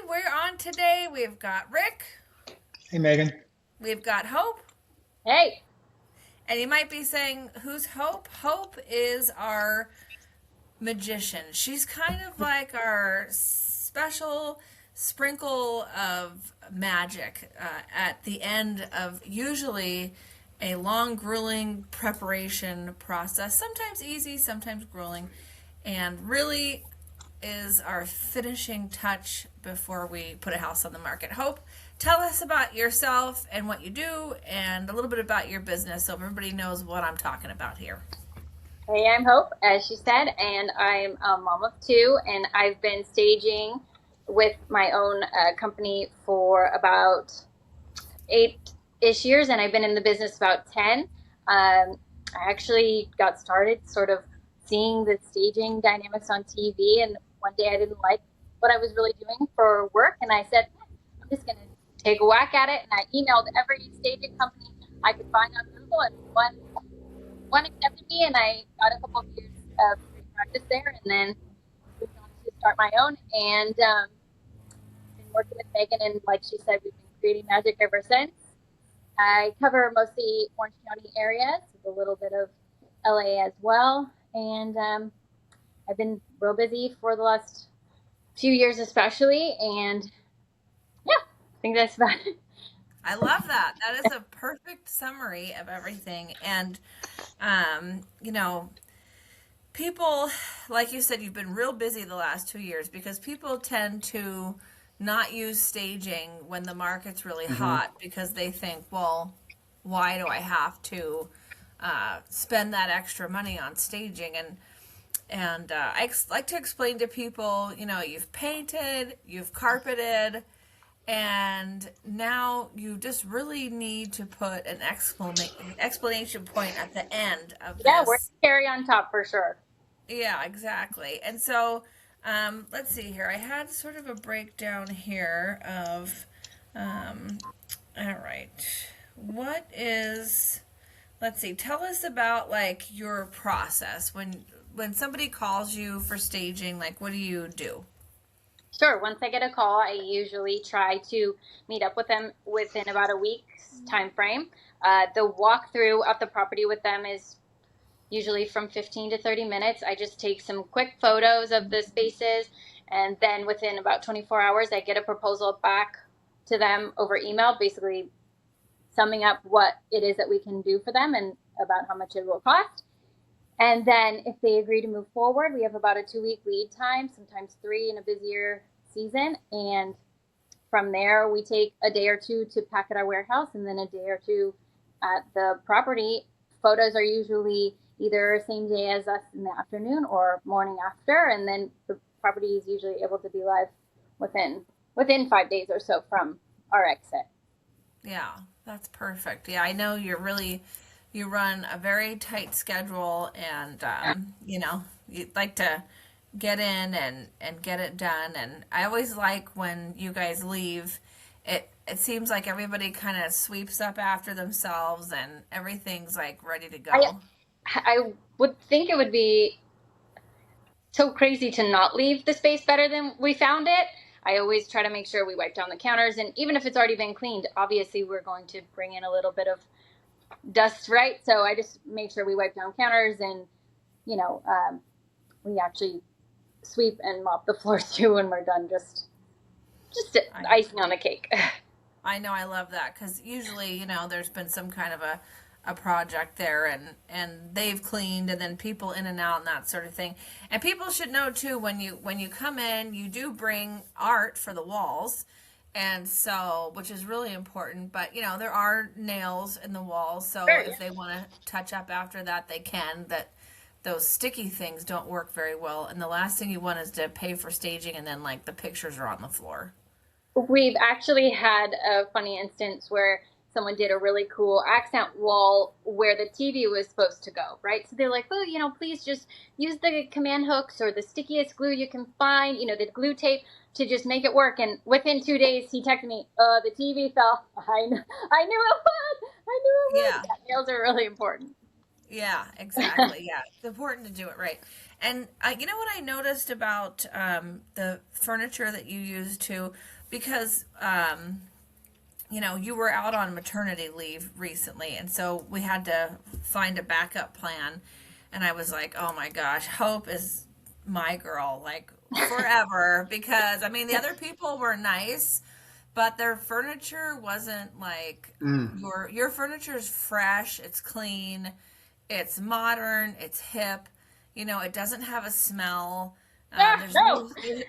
We're on today. We've got Rick. Hey, Megan. We've got Hope. Hey. And you might be saying, who's Hope? Hope is our magician. She's kind of like our special sprinkle of magic at the end of usually a long, grueling preparation process. Sometimes easy, sometimes grueling. And really is our finishing touch before we put a house on the market. Hope, tell us about yourself and what you do and a little bit about your business so everybody knows what I'm talking about here. Hey, I'm Hope, as she said, and I'm a mom of two, and I've been staging with my own company for about 8-ish years, and I've been in the business about 10. I actually got started sort of seeing the staging dynamics on TV, and one day I didn't like what I was really doing for work, and I said, I'm just going to take a whack at it, and I emailed every staging company I could find on Google, and one accepted me, and I got a couple of years of free practice there, and then moved on to start my own, and been working with Megan, and like she said, we've been creating magic ever since. I cover mostly Orange County areas, with a little bit of LA as well, and I've been real busy for the last few years especially, and yeah, I think that's about it. I love that. That is a perfect summary of everything. And, people, like you said, you've been real busy the last 2 years because people tend to not use staging when the market's really hot because they think, well, why do I have to spend that extra money on staging? And I like to explain to people, you've painted, you've carpeted, and now you just really need to put an explanation point at the end of this. Yeah, we're cherry on top for sure. Yeah, exactly. And so, let's see here. I had sort of a breakdown here of, all right, let's see, tell us about like your process when somebody calls you for staging, like what do you do? Sure. Once I get a call, I usually try to meet up with them within about a week's time frame. The walkthrough of the property with them is usually from 15 to 30 minutes. I just take some quick photos of the spaces, and then within about 24 hours, I get a proposal back to them over email, basically summing up what it is that we can do for them and about how much it will cost. And then if they agree to move forward, we have about a 2-week lead time, sometimes 3 in a busier season. And from there, we take a day or two to pack at our warehouse and then a day or two at the property. Photos are usually either same day as us in the afternoon or morning after. And then the property is usually able to be live within 5 days or so from our exit. Yeah, that's perfect. Yeah, I know you run a very tight schedule and, you'd like to get in and get it done. And I always like when you guys leave, it seems like everybody kind of sweeps up after themselves and everything's like ready to go. I would think it would be so crazy to not leave the space better than we found it. I always try to make sure we wipe down the counters, and even if it's already been cleaned, obviously we're going to bring in a little bit of dust, right? So I just make sure we wipe down counters, and we actually sweep and mop the floors too when we're done. Just icing on the cake. I know, I love that because usually, there's been some kind of a project there and they've cleaned and then people in and out and that sort of thing. And people should know too, when you come in, you do bring art for the walls. And so, which is really important, but there are nails in the walls. So Sure. If they want to touch up after that, they can. That those sticky things don't work very well. And the last thing you want is to pay for staging and then like the pictures are on the floor. We've actually had a funny instance where someone did a really cool accent wall where the TV was supposed to go, right? So they're like, oh, please just use the command hooks or the stickiest glue you can find, the glue tape to just make it work. And within 2 days, he texted me, the TV fell. I knew it would. Yeah. Nails are really important. Yeah, exactly. Yeah, it's important to do it right. And you know what I noticed about the furniture that you use too, because you were out on maternity leave recently, and so we had to find a backup plan. And I was like, oh my gosh, Hope is my girl, like forever. Because I mean, the other people were nice, but their furniture wasn't like Mm. your furniture is fresh, it's clean, it's modern, it's hip. It doesn't have a smell. Ah, There's no, no.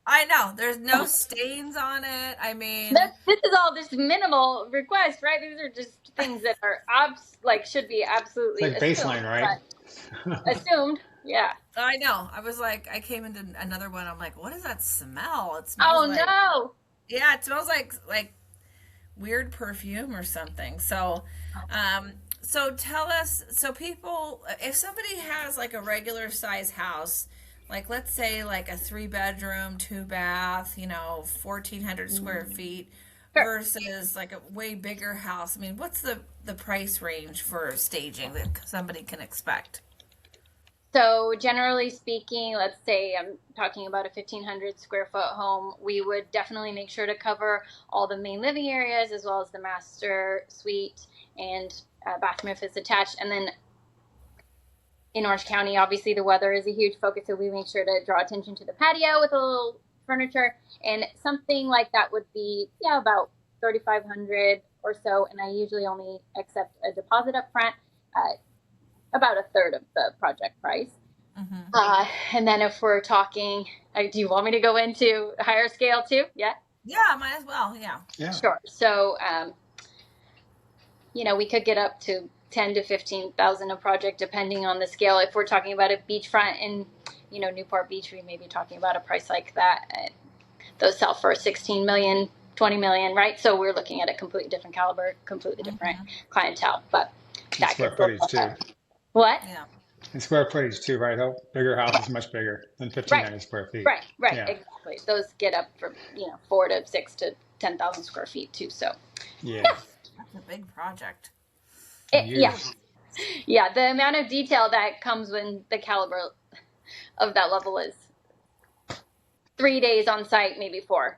I know there's no stains on it. I mean, this is all just minimal requests, right? These are just things that are like should be It's absolutely like assumed, baseline, right? but assumed, yeah. I know. I was like, I came into another one. I'm like, what is that smell? It smells Oh like, no. yeah, it smells like weird perfume or something. So tell us, so people, if somebody has like a regular size house, like let's say like a 3 bedroom, 2 bath, 1,400 square feet Sure. versus like a way bigger house. I mean, what's the price range for staging that somebody can expect? So generally speaking, let's say I'm talking about a 1,500 square foot home, we would definitely make sure to cover all the main living areas as well as the master suite and bathroom if it's attached. And then in Orange County, obviously the weather is a huge focus, so we make sure to draw attention to the patio with a little furniture. And something like that would be, yeah, about 3,500 or so. And I usually only accept a deposit up front, about a third of the project price. Hmm. And then if we're talking, do you want me to go into higher scale too? Yeah, Yeah, might as well. Yeah. Yeah. sure. So, we could get up to 10 to 15,000 a project depending on the scale. If we're talking about a beachfront in, Newport Beach, we may be talking about a price like that. Those sell for 16 million, 20 million, right? So we're looking at a completely different caliber, completely different Hmm. clientele. But And that square gets a footage little too. what? Yeah. And square footage too, right? Hope bigger house is much bigger than Right, 1,500 square feet. right, Yeah. exactly. Those get up from 4 to 6 to 10,000 square feet too. So Yeah. yeah, That's a big project. yeah, Huge. yeah. The amount of detail that comes when the caliber of that level is 3 days on site, maybe four.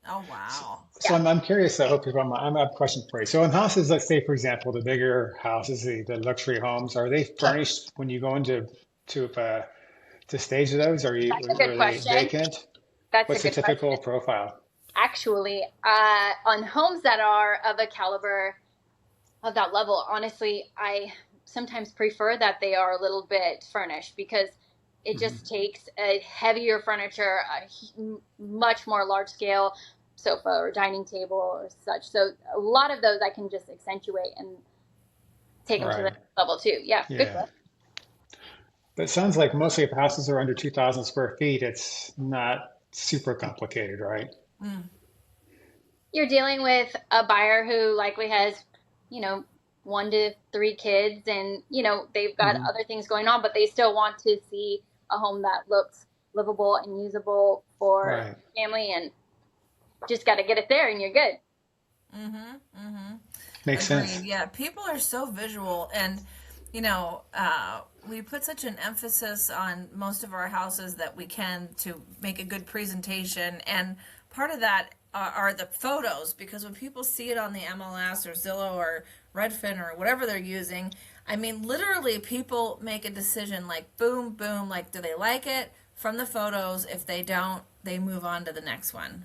Oh, So, wow. so Yeah, I'm curious. I hope if I have a question for you. So in houses, let's say for example, the bigger houses, the luxury homes, are they furnished when you go into to stage those? that's a good Are they question. vacant? That's a What's the good typical question. profile? Actually, on homes that are of a caliber of that level, honestly, I sometimes prefer that they are a little bit furnished because it Hmm. just takes a heavier furniture, much more large scale sofa or dining table or such. So a lot of those I can just accentuate and take them to the Right. next level too. Yeah, good Yeah. question. But it sounds like mostly if houses are under 2,000 square feet, it's not super complicated, right? Mm. You're dealing with a buyer who likely has, you know, 1 to 3 kids and, they've got Hmm. other things going on, but they still want to see a home that looks livable and usable for Right. family and just got to get it there and you're good. Mm-hmm. Mm-hmm. Makes Agreed. sense. Yeah, people are so visual, and we put such an emphasis on most of our houses that we can to make a good presentation, and part of that are the photos because when people see it on the MLS or Zillow or Redfin or whatever they're using, I mean, literally, people make a decision like boom, boom, like do they like it from the photos? If they don't, they move on to the next one.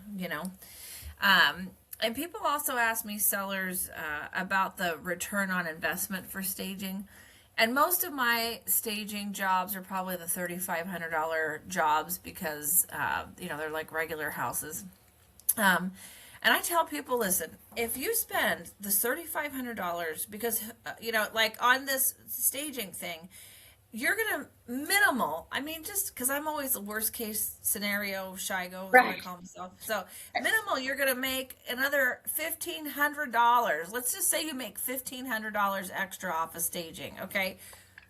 And people also ask me, sellers, about the return on investment for staging. And most of my staging jobs are probably the $3,500 jobs because, they're like regular houses. Um, and I tell people, listen, if you spend the $3,500, because, like on this staging thing, you're gonna minimal. I mean, just because I'm always the worst case scenario Shigo is what I Right. call myself. So minimal, you're gonna make another $1,500. Let's just say you make $1,500 extra off of staging. Okay,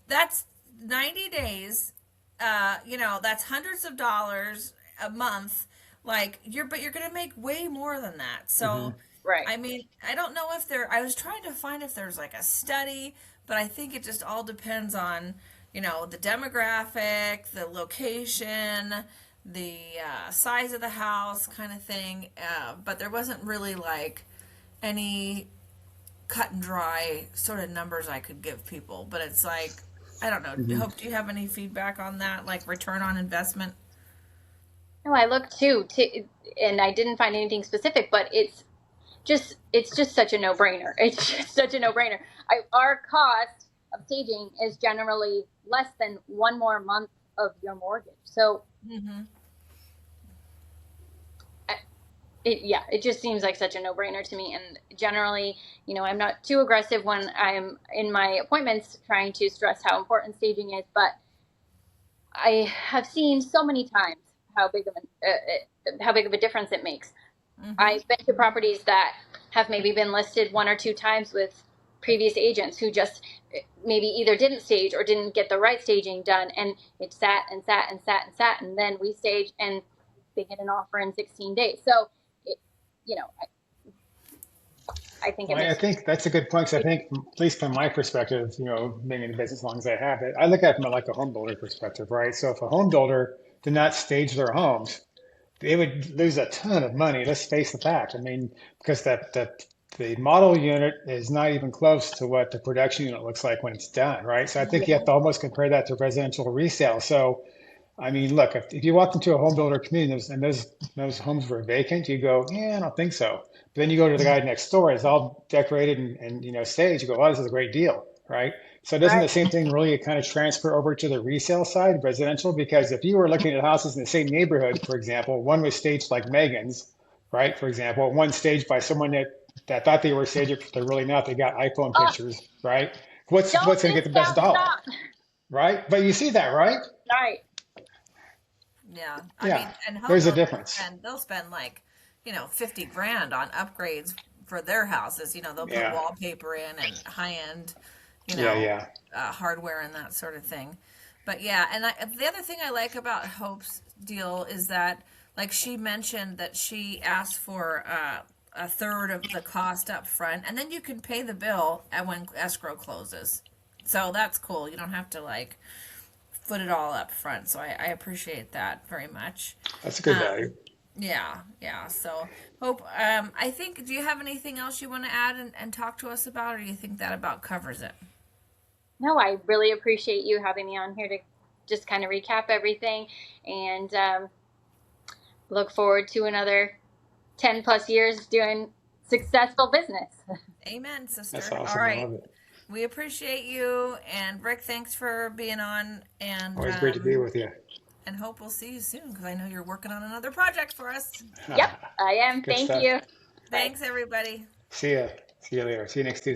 that's 90 days. That's hundreds of dollars a month. But you're gonna make way more than that. Hmm. So, Right. I mean, I don't know if there. I was trying to find if there's like a study, but I think it just all depends on, the demographic, the location, the size of the house, kind of thing. But there wasn't really like any cut and dry sort of numbers I could give people. But it's like, I don't know. Mhm. Hope, do you have any feedback on that, like return on investment? No, I looked too, and I didn't find anything specific, but it's just such a no-brainer. It's just such a no-brainer. Our cost of staging is generally less than one more month of your mortgage. So Mm-hmm. it just seems like such a no-brainer to me. And generally, I'm not too aggressive when I'm in my appointments trying to stress how important staging is, but I have seen so many times how big of a difference it makes. Mm-hmm. I've been to properties that have maybe been listed one or two times with previous agents who just maybe either didn't stage or didn't get the right staging done, and it sat and sat and sat and sat, and then we stage and they get an offer in 16 days. So, it, you know, I think it Well, I makes. think that's a good point. 'Cause I think, at least from my perspective, being in the business as long as I have it, I look at it from like a home builder perspective, right? So if a home builder did not stage their homes, they would lose a ton of money. Let's face the fact. I mean, because the model unit is not even close to what the production unit looks like when it's done, right? So I think you have to almost compare that to residential resale. So I mean, look, if you walked into a home builder community and those homes were vacant, you go, yeah, I don't think so. But then you go to the guy next door, it's all decorated and staged. You go, oh, this is a great deal, right? So doesn't Right. the same thing really kind of transfer over to the resale side, residential? Because if you were looking at houses in the same neighborhood, for example, one was staged like Megan's, right? For example, one staged by someone that thought they were staged, but they're really not. They got iPhone Oh, pictures, right? What's don't going to get the best discount dollar, shop. right? But you see that, right? Right. Yeah, I Yeah, mean, and home there's a builders difference. they'll spend like, 50 grand on upgrades for their houses. They'll put Yeah, wallpaper in and high end, you yeah, know, yeah. hardware and that sort of thing. But yeah, and the other thing I like about Hope's deal is that, like, she mentioned that she asked for a third of the cost up front, and then you can pay the bill at when escrow closes. So that's cool. You don't have to like foot it all up front. So I appreciate that very much. That's a good Um, value. yeah, yeah. So Hope, I think, do you have anything else you want to add and talk to us about, or do you think that about covers it? No, I really appreciate you having me on here to just kind of recap everything, and look forward to another 10 plus years doing successful business. Amen, That's sister. All awesome. I right. love it. We appreciate you. And Rick, thanks for being on. Always great to be with you. And Hope we'll see you soon because I know you're working on another project for us. Yep, I am. Good Thank stuff. you. Bye. Thanks, everybody. See ya. See you later. See you next Tuesday.